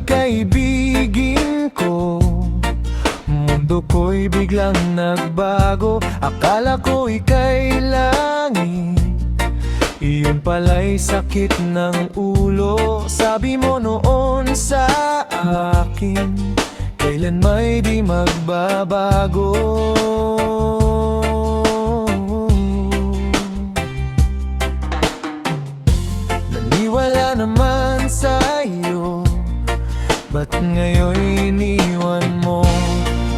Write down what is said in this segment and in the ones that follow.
kaibigan ko, mundo ko'y biglang nagbago. Akala ko ika'y langit, iyon pala'y sakit ng ulo. Sabi mo noon sa akin, kailan may di magbabago. Naniwala naman sa'yo, ba't ngayon iniwan mo?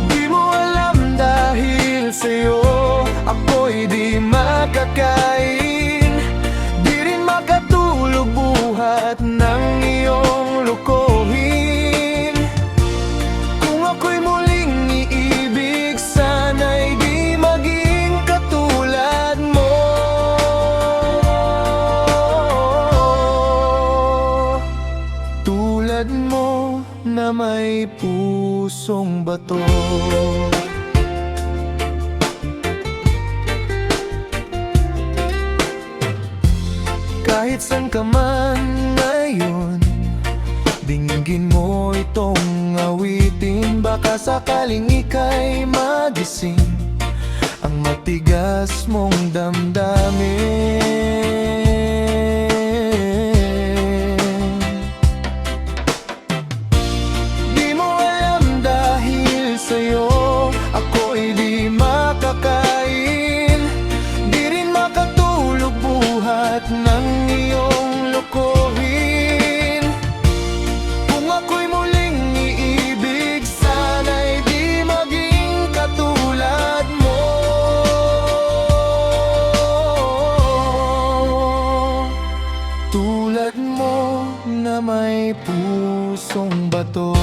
Di mo alam dahil sa'yo ako'y di makakain, di rin makatulog buhat ng iyong lokohin. Kung ako'y muling iibig, sana'y di maging katulad mo. Tulad mo na may pusong bato. Kahit saan ka man ngayon, dinggin mo itong awitin. Baka sakaling ika'y magising ang matigas mong damdamin. Di mo alam dahil sa'yo ako'y di makakain, di rin makatulog buhat ng iyong lokohin. Kung ako'y muling iibig, sana'y di maging katulad mo. Tulad mo na may pusong bato.